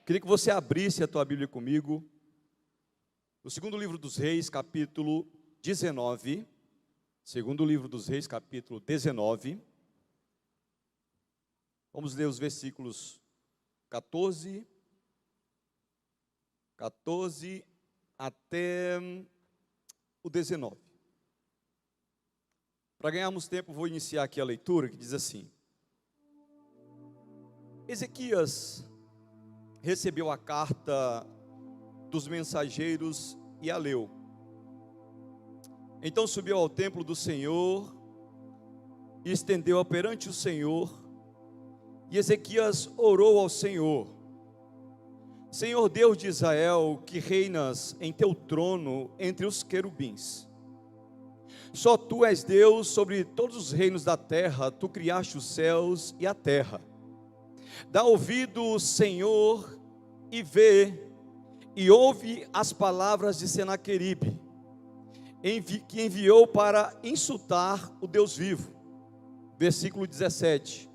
Queria que você abrisse a tua Bíblia comigo, no segundo livro dos Reis, capítulo 19, segundo livro dos Reis, capítulo 19, vamos ler os versículos 14 até o 19. Para ganharmos tempo, vou iniciar aqui a leitura, que diz assim: Ezequias recebeu a carta dos mensageiros e a leu. Então subiu ao templo do Senhor e estendeu-a perante o Senhor. E Ezequias orou ao Senhor: Senhor Deus de Israel, que reinas em teu trono entre os querubins, só tu és Deus sobre todos os reinos da terra. Tu criaste os céus e a terra. Dá ouvido, Senhor, e vê, e ouve as palavras de Senaqueribe, que enviou para insultar o Deus vivo. Versículo 17.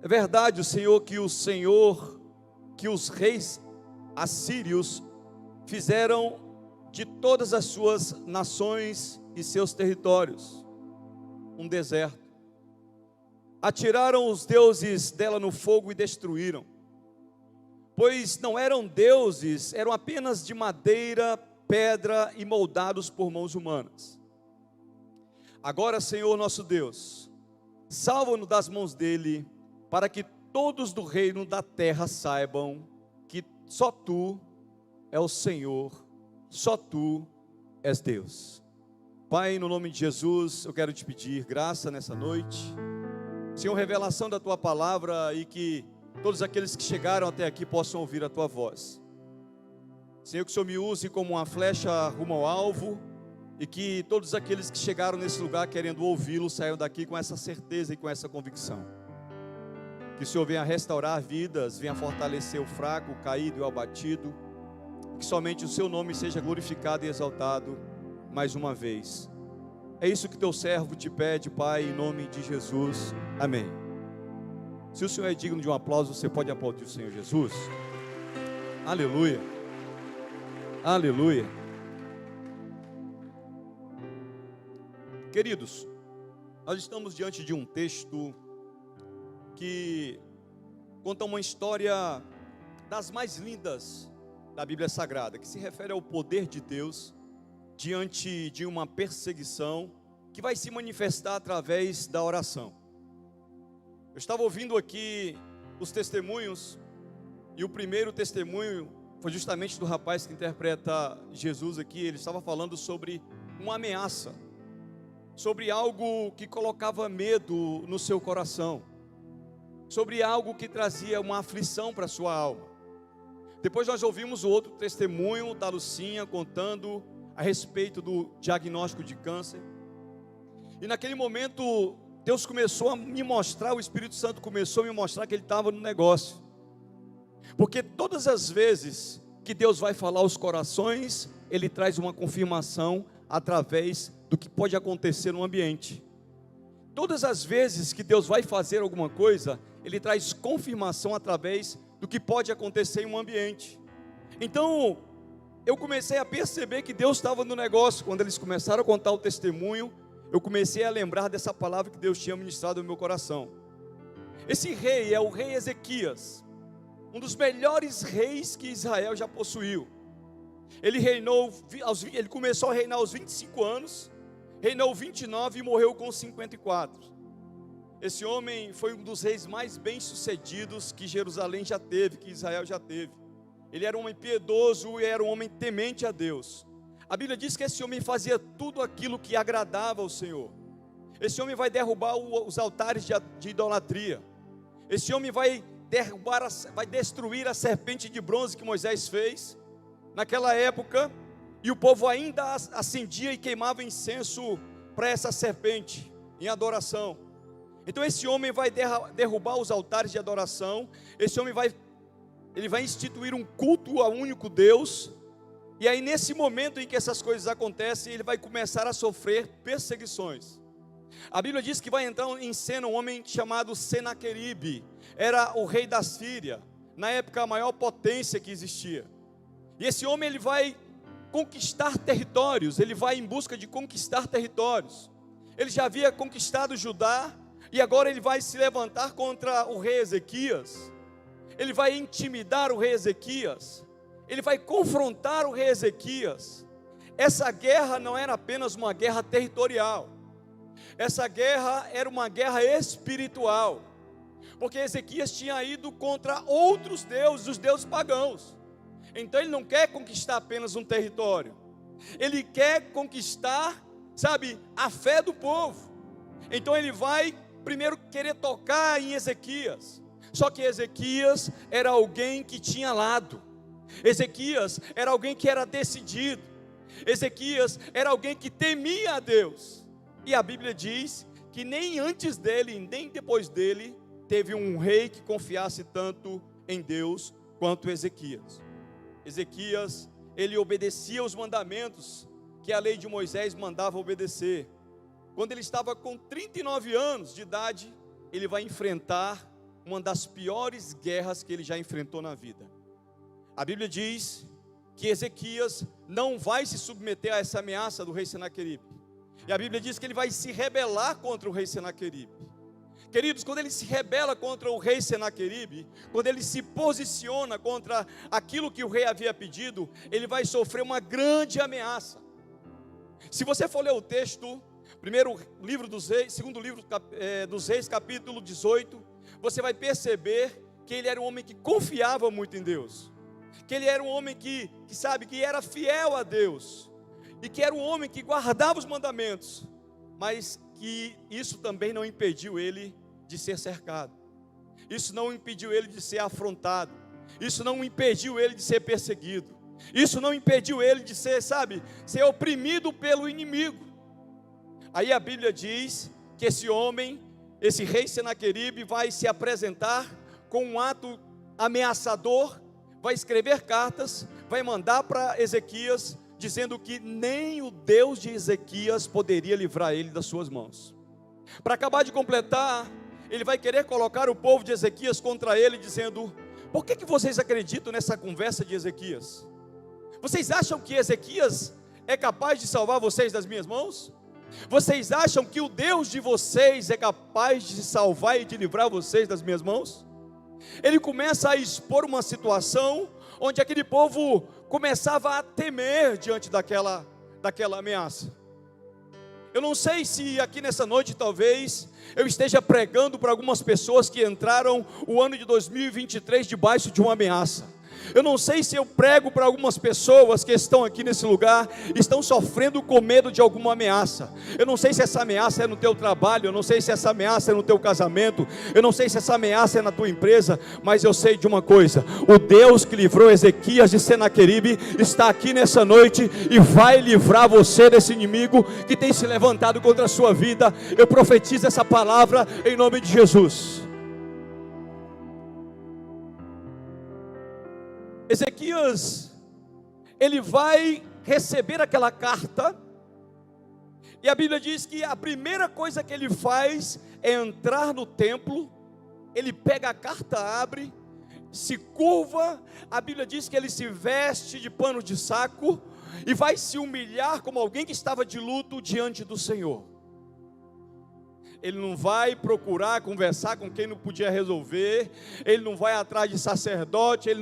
É verdade, Senhor, que os reis assírios fizeram de todas as suas nações e seus territórios um deserto. Atiraram os deuses dela no fogo e destruíram, pois não eram deuses, eram apenas de madeira, pedra e moldados por mãos humanas. Agora, Senhor nosso Deus, salva-nos das mãos dele, para que todos do reino da terra saibam que só tu és o Senhor, só tu és Deus. Pai, no nome de Jesus, eu quero te pedir graça nessa noite, Senhor, revelação da tua palavra, e que todos aqueles que chegaram até aqui possam ouvir a tua voz. Senhor, que o Senhor me use como uma flecha rumo ao alvo, e que todos aqueles que chegaram nesse lugar querendo ouvi-lo saiam daqui com essa certeza e com essa convicção. Que o Senhor venha restaurar vidas, venha fortalecer o fraco, o caído e o abatido, que somente o seu nome seja glorificado e exaltado mais uma vez. É isso que teu servo te pede, Pai, em nome de Jesus, amém. Se o Senhor é digno de um aplauso, você pode aplaudir o Senhor Jesus. Aleluia, aleluia. Queridos, nós estamos diante de um texto que conta uma história das mais lindas da Bíblia Sagrada, que se refere ao poder de Deus diante de uma perseguição que vai se manifestar através da oração. Eu estava ouvindo aqui os testemunhos, e o primeiro testemunho foi justamente do rapaz que interpreta Jesus aqui. Ele estava falando sobre uma ameaça, sobre algo que colocava medo no seu coração, sobre algo que trazia uma aflição para a sua alma. Depois nós ouvimos o outro testemunho da Lucinha contando a respeito do diagnóstico de câncer. E naquele momento Deus começou a me mostrar, o Espírito Santo começou a me mostrar que ele estava no negócio. Porque todas as vezes que Deus vai falar aos corações, ele traz uma confirmação através do que pode acontecer no ambiente. Todas as vezes que Deus vai fazer alguma coisa, ele traz confirmação através do que pode acontecer em um ambiente. Então, eu comecei a perceber que Deus estava no negócio. Quando eles começaram a contar o testemunho, eu comecei a lembrar dessa palavra que Deus tinha ministrado no meu coração. Esse rei é o rei Ezequias, um dos melhores reis que Israel já possuiu. Ele começou a reinar aos 25 anos, reinou 29 e morreu com 54. Esse homem foi um dos reis mais bem-sucedidos que Jerusalém já teve, que Israel já teve. Ele era um homem piedoso e era um homem temente a Deus. A Bíblia diz que esse homem fazia tudo aquilo que agradava ao Senhor. Esse homem vai derrubar os altares de idolatria. Esse homem vai destruir a serpente de bronze que Moisés fez naquela época, e o povo ainda acendia e queimava incenso para essa serpente em adoração. Então esse homem vai derrubar os altares de adoração. Esse homem vai instituir um culto ao único Deus. E aí nesse momento em que essas coisas acontecem, ele vai começar a sofrer perseguições. A Bíblia diz que vai entrar em cena um homem chamado Senaqueribe. Era o rei da Síria, na época a maior potência que existia. E esse homem ele vai conquistar territórios, ele vai em busca de conquistar territórios. Ele já havia conquistado Judá, e agora ele vai se levantar contra o rei Ezequias. Ele vai intimidar o rei Ezequias, ele vai confrontar o rei Ezequias. Essa guerra não era apenas uma guerra territorial, essa guerra era uma guerra espiritual, porque Ezequias tinha ido contra outros deuses, os deuses pagãos. Então ele não quer conquistar apenas um território, ele quer conquistar, sabe, a fé do povo. Então ele vai primeiro querer tocar em Ezequias. Só que Ezequias era alguém que tinha lado, Ezequias era alguém que era decidido, Ezequias era alguém que temia a Deus. E a Bíblia diz que nem antes dele, nem depois dele, teve um rei que confiasse tanto em Deus quanto Ezequias. Ezequias, ele obedecia os mandamentos que a lei de Moisés mandava obedecer. Quando ele estava com 39 anos de idade, ele vai enfrentar uma das piores guerras que ele já enfrentou na vida. A Bíblia diz que Ezequias não vai se submeter a essa ameaça do rei Senaqueribe. E a Bíblia diz que ele vai se rebelar contra o rei Senaqueribe. Queridos, quando ele se rebela contra o rei Senaqueribe, quando ele se posiciona contra aquilo que o rei havia pedido, ele vai sofrer uma grande ameaça. Se você for ler o texto, primeiro livro dos reis, segundo livro dos reis, capítulo 18, você vai perceber que ele era um homem que confiava muito em Deus, que ele era um homem que sabe, que era fiel a Deus, e que era um homem que guardava os mandamentos, mas que isso também não impediu ele de ser cercado, isso não impediu ele de ser afrontado, isso não impediu ele de ser perseguido, isso não impediu ele de ser, sabe, ser oprimido pelo inimigo. Aí a Bíblia diz que esse homem, esse rei Senaqueribe, vai se apresentar com um ato ameaçador, vai escrever cartas, vai mandar para Ezequias, dizendo que nem o Deus de Ezequias poderia livrar ele das suas mãos. Para acabar de completar, ele vai querer colocar o povo de Ezequias contra ele, dizendo: por que vocês acreditam nessa conversa de Ezequias? Vocês acham que Ezequias é capaz de salvar vocês das minhas mãos? Vocês acham que o Deus de vocês é capaz de salvar e de livrar vocês das minhas mãos? Ele começa a expor uma situação onde aquele povo começava a temer diante daquela ameaça. Eu não sei se aqui nessa noite talvez eu esteja pregando para algumas pessoas que entraram o ano de 2023 debaixo de uma ameaça. Eu não sei se eu prego para algumas pessoas que estão aqui nesse lugar, estão sofrendo com medo de alguma ameaça. Eu não sei se essa ameaça é no teu trabalho, eu não sei se essa ameaça é no teu casamento, eu não sei se essa ameaça é na tua empresa, mas eu sei de uma coisa: o Deus que livrou Ezequias de Senaqueribe está aqui nessa noite e vai livrar você desse inimigo que tem se levantado contra a sua vida. Eu profetizo essa palavra em nome de Jesus. Ezequias, ele vai receber aquela carta, e a Bíblia diz que a primeira coisa que ele faz é entrar no templo. Ele pega a carta, abre, se curva, a Bíblia diz que ele se veste de pano de saco, e vai se humilhar como alguém que estava de luto diante do Senhor. Ele não vai procurar conversar com quem não podia resolver, ele não vai atrás de sacerdote, ele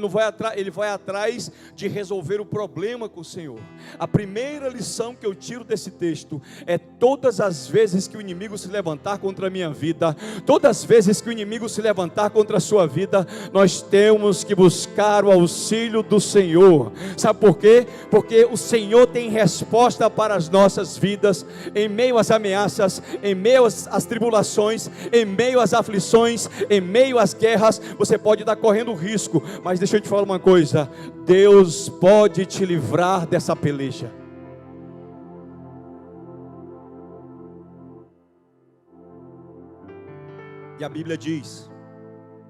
vai atrás de resolver o problema com o Senhor. A primeira lição que eu tiro desse texto é: todas as vezes que o inimigo se levantar contra a minha vida, todas as vezes que o inimigo se levantar contra a sua vida, nós temos que buscar o auxílio do Senhor. Sabe por quê? Porque o Senhor tem resposta para as nossas vidas, em meio às ameaças, em meio às tribulações, em meio às aflições, em meio às guerras. Você pode estar correndo risco, mas deixa eu te falar uma coisa: Deus pode te livrar dessa peleja. E a Bíblia diz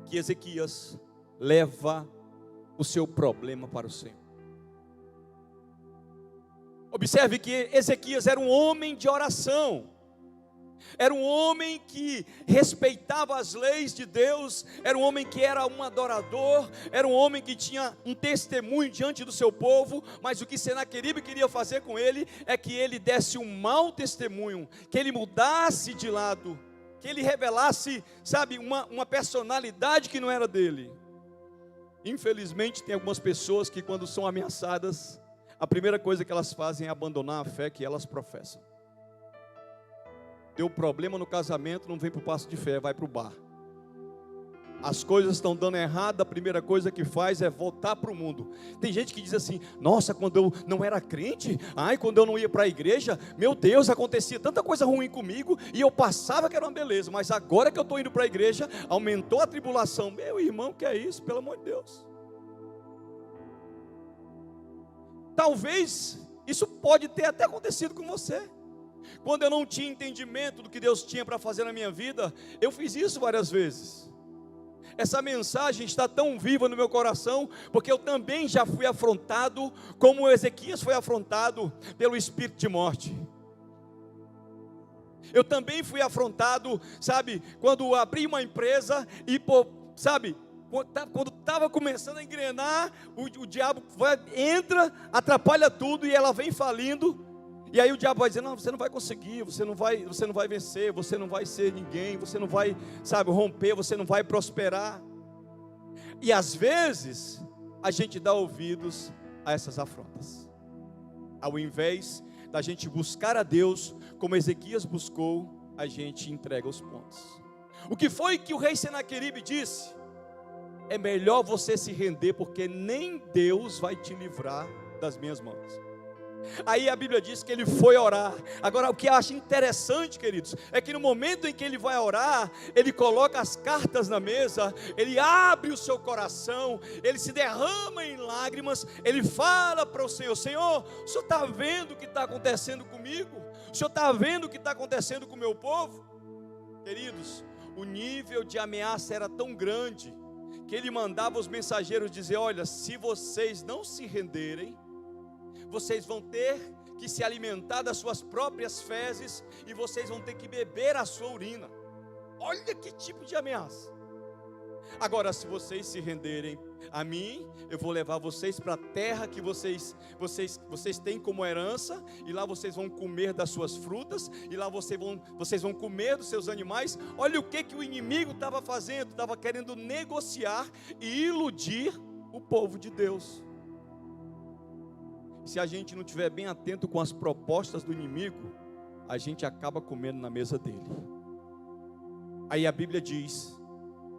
que Ezequias leva o seu problema para o Senhor. Observe que Ezequias era um homem de oração. Era um homem que respeitava as leis de Deus, era um homem que era um adorador, era um homem que tinha um testemunho diante do seu povo, mas o que Senaqueribe queria fazer com ele é que ele desse um mau testemunho, que ele mudasse de lado, que ele revelasse, sabe, uma personalidade que não era dele. Infelizmente tem algumas pessoas que quando são ameaçadas, a primeira coisa que elas fazem é abandonar a fé que elas professam. Deu problema no casamento, não vem para o passo de fé, vai para o bar. As coisas estão dando errado, a primeira coisa que faz é voltar para o mundo. Tem gente que diz assim: nossa, quando eu não era crente, quando eu não ia para a igreja, meu Deus, acontecia tanta coisa ruim comigo, e eu passava que era uma beleza, mas agora que eu estou indo para a igreja, aumentou a tribulação. Meu irmão, que é isso, pelo amor de Deus? Talvez, isso pode ter até acontecido com você. Quando eu não tinha entendimento do que Deus tinha para fazer na minha vida, eu fiz isso várias vezes. Essa mensagem está tão viva no meu coração, porque eu também já fui afrontado, como Ezequias foi afrontado pelo espírito de morte. Eu também fui afrontado, sabe, quando abri uma empresa e, sabe, quando estava começando a engrenar, o diabo entra, atrapalha tudo e ela vem falindo. E aí o diabo vai dizer: não, você não vai conseguir, você não vai vencer, você não vai ser ninguém, você não vai, sabe, romper, você não vai prosperar. E às vezes a gente dá ouvidos a essas afrontas, ao invés da gente buscar a Deus como Ezequias buscou, a gente entrega os pontos. O que foi que o rei Senaqueribe disse? É melhor você se render, porque nem Deus vai te livrar das minhas mãos. Aí a Bíblia diz que ele foi orar. Agora, o que eu acho interessante, queridos, é que no momento em que ele vai orar, ele coloca as cartas na mesa, ele abre o seu coração, ele se derrama em lágrimas, ele fala para o Senhor: Senhor, o Senhor está vendo o que está acontecendo comigo? O Senhor está vendo o que está acontecendo com o meu povo? Queridos, o nível de ameaça era tão grande, que ele mandava os mensageiros dizer: olha, se vocês não se renderem, vocês vão ter que se alimentar das suas próprias fezes, e vocês vão ter que beber a sua urina. Olha que tipo de ameaça. Agora, se vocês se renderem a mim, eu vou levar vocês para a terra que vocês têm como herança, e lá vocês vão comer das suas frutas, e lá vocês vão comer dos seus animais. Olha o que o inimigo estava fazendo, estava querendo negociar e iludir o povo de Deus. Se a gente não estiver bem atento com as propostas do inimigo, a gente acaba comendo na mesa dele. Aí a Bíblia diz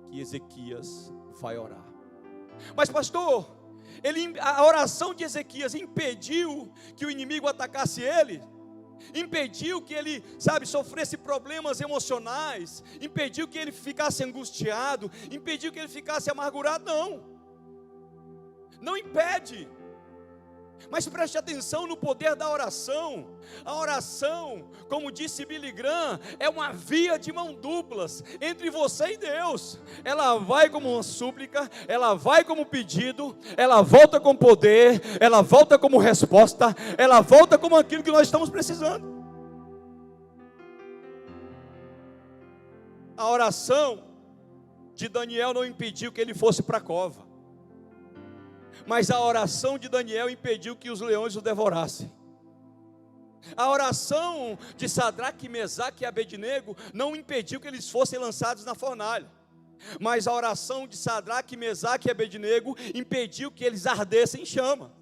que Ezequias vai orar. Mas pastor, a oração de Ezequias impediu que o inimigo atacasse ele? Impediu que ele, sabe, sofresse problemas emocionais? Impediu que ele ficasse angustiado? Impediu que ele ficasse amargurado? Não, não impede. Mas preste atenção no poder da oração. A oração, como disse Billy Graham, é uma via de mão duplas entre você e Deus. Ela vai como uma súplica, ela vai como pedido, ela volta com poder, ela volta como resposta, ela volta como aquilo que nós estamos precisando. A oração de Daniel não impediu que ele fosse para a cova, mas a oração de Daniel impediu que os leões o devorassem. A oração de Sadraque, Mesaque e Abednego não impediu que eles fossem lançados na fornalha, mas a oração de Sadraque, Mesaque e Abednego impediu que eles ardessem em chama.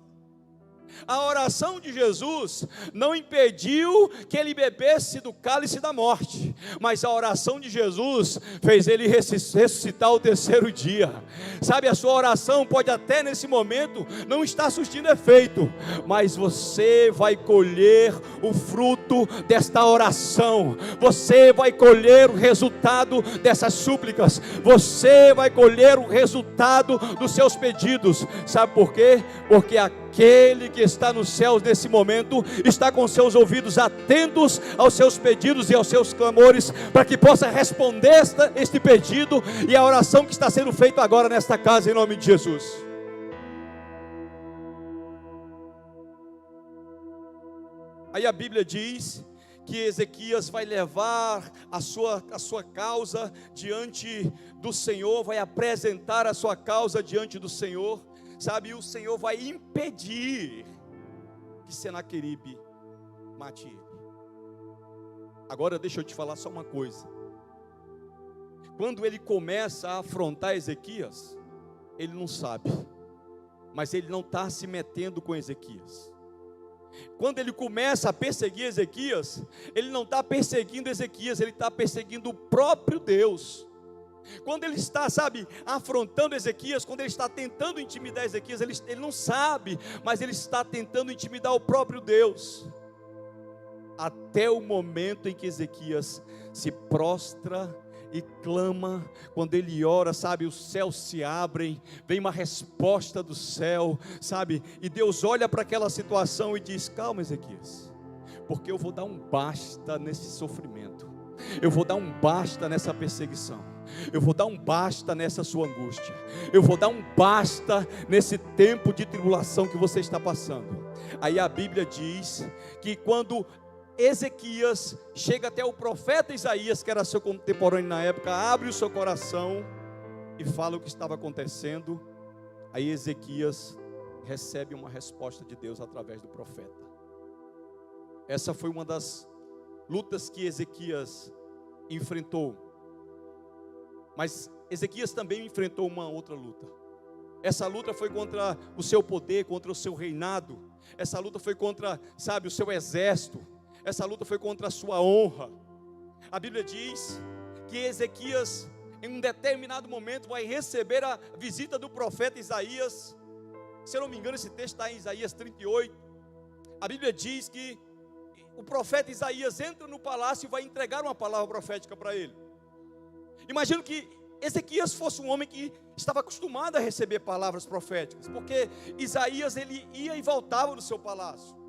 A oração de Jesus não impediu que ele bebesse do cálice da morte, mas a oração de Jesus fez ele ressuscitar ao terceiro dia. Sabe, a sua oração pode até nesse momento não estar surtindo efeito, mas você vai colher o fruto desta oração, você vai colher o resultado dessas súplicas, você vai colher o resultado dos seus pedidos. Sabe por quê? Porque aquele que está nos céus nesse momento está com seus ouvidos atentos aos seus pedidos e aos seus clamores, para que possa responder este pedido e a oração que está sendo feita agora nesta casa, em nome de Jesus. Aí a Bíblia diz que Ezequias vai levar a sua causa diante do Senhor, vai apresentar a sua causa diante do Senhor, sabe, e o Senhor vai impedir que Senaqueribe mate ele. Agora deixa eu te falar só uma coisa. Quando ele começa a afrontar Ezequias, ele não sabe, mas ele não está se metendo com Ezequias. Quando ele começa a perseguir Ezequias, ele não está perseguindo Ezequias, ele está perseguindo o próprio Deus. Quando ele está, sabe, afrontando Ezequias, quando ele está tentando intimidar Ezequias, ele não sabe, mas ele está tentando intimidar o próprio Deus. Até o momento em que Ezequias se prostra e clama, quando ele ora, sabe, os céus se abrem, vem uma resposta do céu, sabe, e Deus olha para aquela situação e diz: calma, Ezequias, porque eu vou dar um basta nesse sofrimento, eu vou dar um basta nessa perseguição, eu vou dar um basta nessa sua angústia, eu vou dar um basta nesse tempo de tribulação que você está passando. Aí a Bíblia diz que quando Ezequias chega até o profeta Isaías, que era seu contemporâneo na época, abre o seu coração e fala o que estava acontecendo. Aí Ezequias recebe uma resposta de Deus através do profeta. Essa foi uma das lutas que Ezequias enfrentou. Mas Ezequias também enfrentou uma outra luta. Essa luta foi contra o seu poder, contra o seu reinado. Essa luta foi contra, sabe, o seu exército. Essa luta foi contra a sua honra. A Bíblia diz que Ezequias, em um determinado momento, vai receber a visita do profeta Isaías. Se eu não me engano, esse texto está em Isaías 38. A Bíblia diz que o profeta Isaías entra no palácio e vai entregar uma palavra profética para ele. Imagino que Ezequias fosse um homem que estava acostumado a receber palavras proféticas, porque Isaías, ele ia e voltava no seu palácio.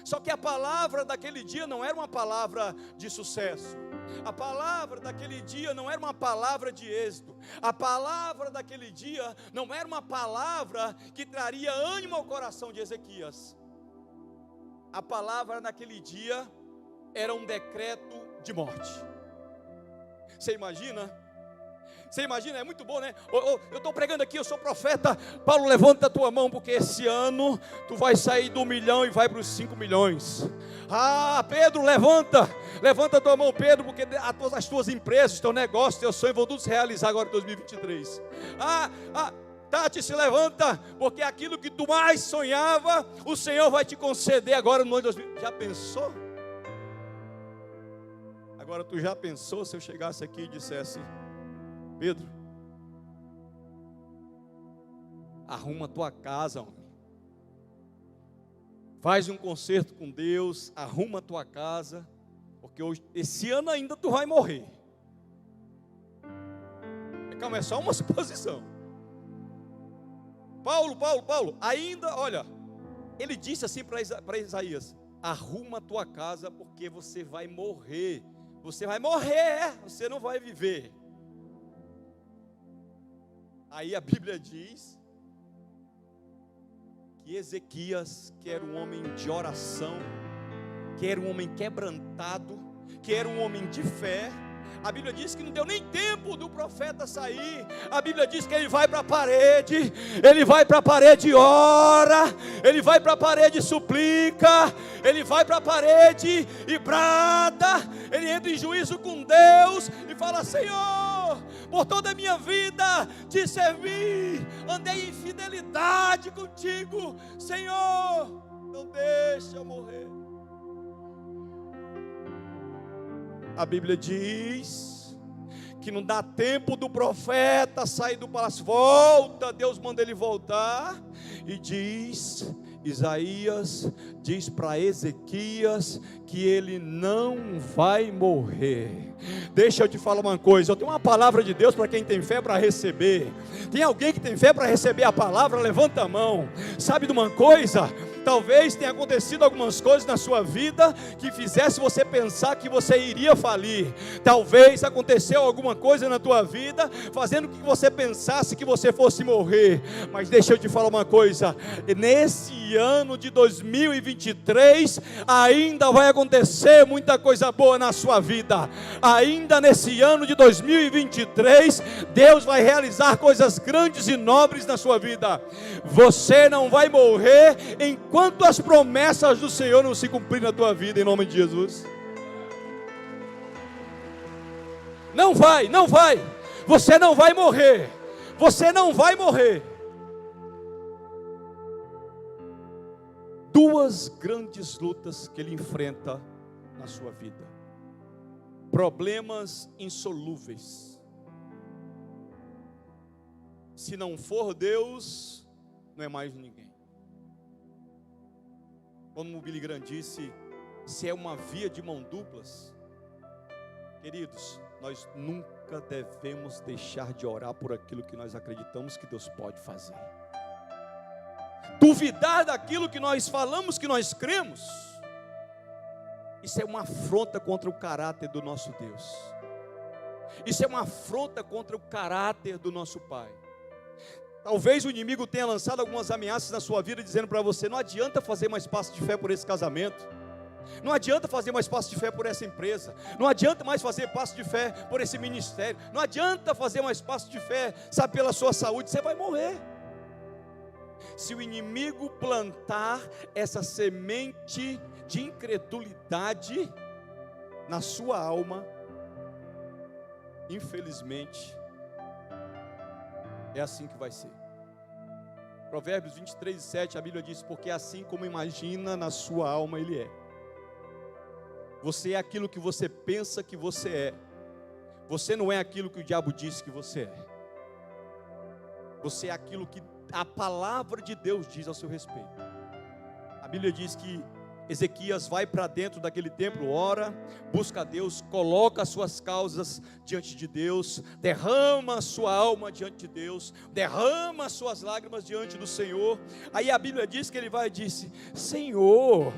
Só que a palavra daquele dia não era uma palavra de sucesso. A palavra daquele dia não era uma palavra de êxito. A palavra daquele dia não era uma palavra que traria ânimo ao coração de Ezequias. A palavra naquele dia era um decreto de morte. Você imagina? Você imagina, é muito bom, né? Eu estou pregando aqui, eu sou profeta. Paulo, levanta a tua mão, porque esse ano tu vai sair do 1 milhão e vai para os 5 milhões. Ah, Pedro, levanta a tua mão, Pedro, porque as tuas empresas, teu negócio, teu sonho vão todos se realizar agora em 2023. Tati, se levanta, porque aquilo que tu mais sonhava, o Senhor vai te conceder agora no ano de 2023. Já pensou? Agora tu já pensou se eu chegasse aqui e dissesse: Pedro, arruma a tua casa, homem. Faz um concerto com Deus, arruma a tua casa, porque hoje, esse ano ainda tu vai morrer. Calma, é só uma suposição. Paulo, ainda, olha, ele disse assim para Isaías: arruma a tua casa, porque você vai morrer. Você vai morrer, você não vai viver. Aí a Bíblia diz que Ezequias, que era um homem de oração, que era um homem quebrantado, que era um homem de fé, a Bíblia diz que não deu nem tempo do profeta sair. A Bíblia diz que ele vai para a parede, e ora, ele vai para a parede e suplica, ele vai para a parede e brada, ele entra em juízo com Deus e fala: Senhor, por toda a minha vida te servi, andei em fidelidade contigo, Senhor, não deixa eu morrer. A Bíblia diz que não dá tempo do profeta sair do palácio. Volta, Deus manda ele voltar. E diz, Isaías diz para Ezequias que ele não vai morrer. Deixa eu te falar uma coisa, eu tenho uma palavra de Deus para quem tem fé para receber. Tem alguém que tem fé para receber a palavra? Levanta a mão. Sabe de uma coisa? Talvez tenha acontecido algumas coisas na sua vida que fizesse você pensar que você iria falir. Talvez aconteceu alguma coisa na tua vida fazendo que você pensasse que você fosse morrer. Mas deixa eu te falar uma coisa: nesse ano de 2023 ainda vai acontecer muita coisa boa na sua vida. Ainda nesse ano de 2023 Deus vai realizar coisas grandes e nobres na sua vida. Você não vai morrer enquanto as promessas do Senhor não se cumprirem na tua vida, em nome de Jesus. Não vai. Você não vai morrer. Você não vai morrer. Duas grandes lutas que ele enfrenta na sua vida. Problemas insolúveis. Se não for Deus, não é mais ninguém. Como o Billy Graham disse, se é uma via de mão duplas, queridos, nós nunca devemos deixar de orar por aquilo que nós acreditamos que Deus pode fazer. Duvidar daquilo que nós falamos, que nós cremos, isso é uma afronta contra o caráter do nosso Deus. Isso é uma afronta contra o caráter do nosso Pai. Talvez o inimigo tenha lançado algumas ameaças na sua vida, dizendo para você: não adianta fazer mais passo de fé por esse casamento, não adianta fazer mais passo de fé por essa empresa, não adianta mais fazer passo de fé por esse ministério, não adianta fazer mais passo de fé, sabe, pela sua saúde, você vai morrer. Se o inimigo plantar essa semente de incredulidade na sua alma, infelizmente, é assim que vai ser. Provérbios 23:7, a Bíblia diz: porque assim como imagina na sua alma, ele é. Você é aquilo que você pensa que você é. Você não é aquilo que o diabo disse que você é. Você é aquilo que a palavra de Deus diz ao seu respeito. A Bíblia diz que Ezequias vai para dentro daquele templo, ora, busca a Deus, coloca as suas causas diante de Deus, derrama a sua alma diante de Deus, derrama as suas lágrimas diante do Senhor. Aí a Bíblia diz que ele vai e disse: Senhor,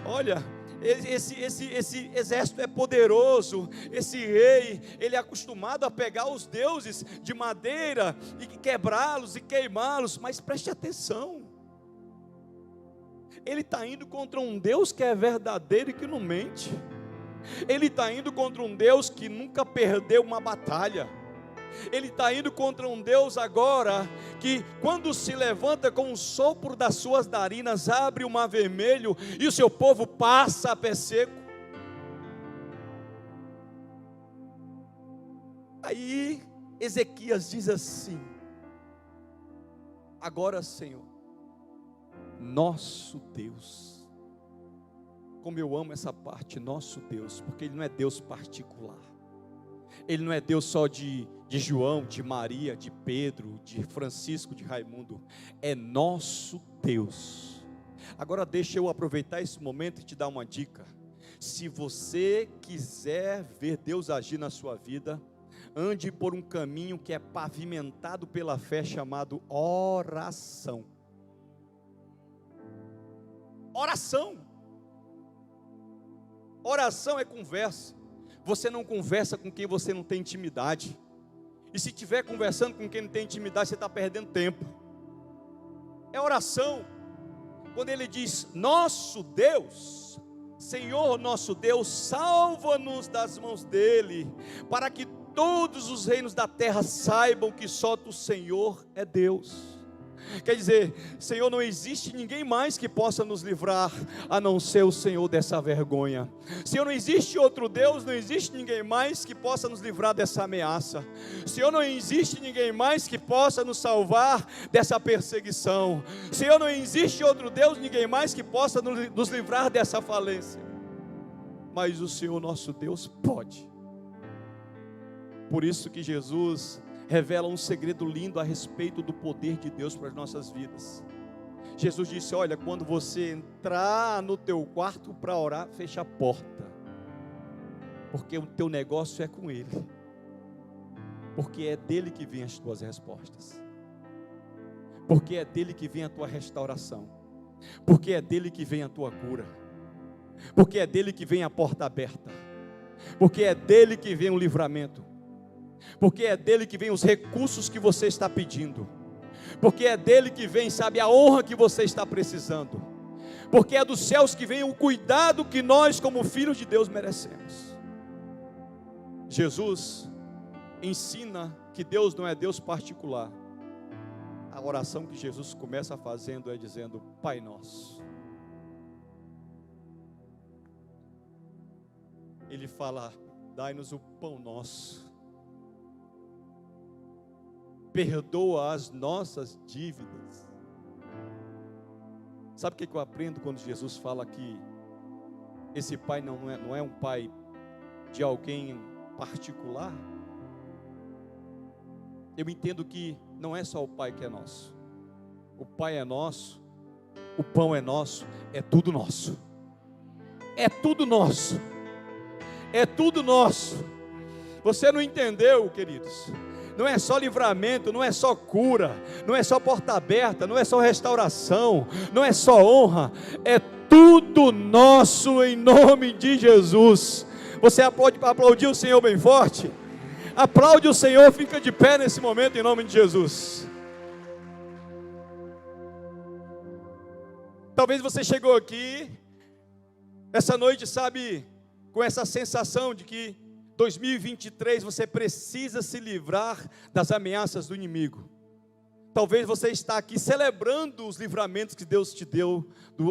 olha, esse exército é poderoso, esse rei, ele é acostumado a pegar os deuses de madeira e quebrá-los e queimá-los, mas preste atenção, ele está indo contra um Deus que é verdadeiro e que não mente. Ele está indo contra um Deus que nunca perdeu uma batalha. Ele está indo contra um Deus agora que, quando se levanta com o sopro das suas narinas, abre o mar vermelho e o seu povo passa a pé seco. Aí Ezequias diz assim: agora, Senhor, nosso Deus. Como eu amo essa parte, nosso Deus, porque Ele não é Deus particular. Ele não é Deus só de João, de Maria, de Pedro, de Francisco, de Raimundo. É nosso Deus. Agora deixa eu aproveitar esse momento e te dar uma dica. Se você quiser ver Deus agir na sua vida, ande por um caminho que é pavimentado pela fé, chamado oração. Oração. Oração é conversa. Você não conversa com quem você não tem intimidade. E se estiver conversando com quem não tem intimidade, você está perdendo tempo. É oração. Quando ele diz: nosso Deus, Senhor nosso Deus, salva-nos das mãos dele, para que todos os reinos da terra saibam que só tu, Senhor, é Deus. Quer dizer, Senhor, não existe ninguém mais que possa nos livrar a não ser o Senhor dessa vergonha. Senhor, não existe outro Deus, não existe ninguém mais que possa nos livrar dessa ameaça. Senhor, não existe ninguém mais que possa nos salvar dessa perseguição. Senhor, não existe outro Deus, ninguém mais que possa nos livrar dessa falência. Mas o Senhor nosso Deus pode. Por isso que Jesus revela um segredo lindo a respeito do poder de Deus para as nossas vidas. Jesus disse: olha, quando você entrar no teu quarto para orar, fecha a porta, porque o teu negócio é com Ele, porque é dele que vem as tuas respostas, porque é dele que vem a tua restauração. porque é dele que vem a tua cura, porque é dele que vem a porta aberta, porque é dele que vem o livramento, porque é dele que vem os recursos que você está pedindo, porque é dele que vem, sabe, a honra que você está precisando, porque é dos céus que vem o cuidado que nós como filhos de Deus merecemos. Jesus ensina que Deus não é Deus particular. A oração que Jesus começa fazendo é dizendo: Pai nosso. Ele fala: dai-nos o pão nosso, perdoa as nossas dívidas. Sabe o que eu aprendo quando Jesus fala que esse pai não é um pai de alguém particular? Eu entendo que não é só o pai que é nosso. O pai é nosso, o pão é nosso, é tudo nosso. É tudo nosso. É tudo nosso. Você não entendeu, queridos? Não é só livramento, não é só cura, não é só porta aberta, não é só restauração, não é só honra, é tudo nosso em nome de Jesus. Você pode aplaudir o Senhor bem forte? Aplaude o Senhor, fica de pé nesse momento em nome de Jesus. Talvez você chegou aqui essa noite, sabe, com essa sensação de que 2023 você precisa se livrar das ameaças do inimigo. Talvez você está aqui celebrando os livramentos que Deus te deu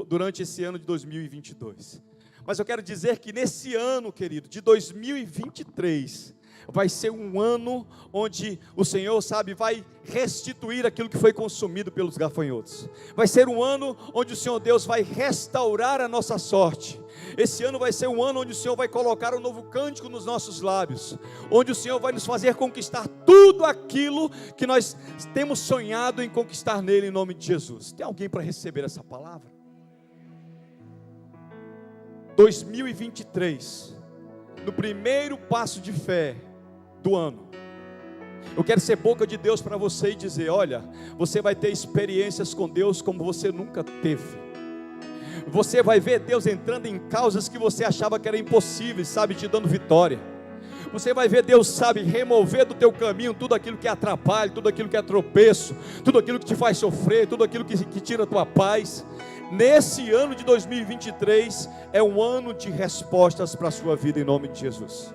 durante esse ano de 2022. Mas eu quero dizer que nesse ano, querido, de 2023, vai ser um ano onde o Senhor, sabe, vai restituir aquilo que foi consumido pelos gafanhotos. Vai ser um ano onde o Senhor Deus vai restaurar a nossa sorte. Esse ano vai ser um ano onde o Senhor vai colocar um novo cântico nos nossos lábios, onde o Senhor vai nos fazer conquistar tudo aquilo que nós temos sonhado em conquistar nele, em nome de Jesus. Tem alguém para receber essa palavra? 2023, no primeiro passo de fé do ano, eu quero ser boca de Deus para você e dizer: olha, você vai ter experiências com Deus como você nunca teve. Você vai ver Deus entrando em causas que você achava que eram impossíveis, sabe, te dando vitória. Você vai ver Deus, sabe, remover do teu caminho tudo aquilo que é atrapalho, tudo aquilo que é tropeço, tudo aquilo que te faz sofrer, tudo aquilo que tira a tua paz. Nesse ano de 2023 é um ano de respostas para a sua vida em nome de Jesus.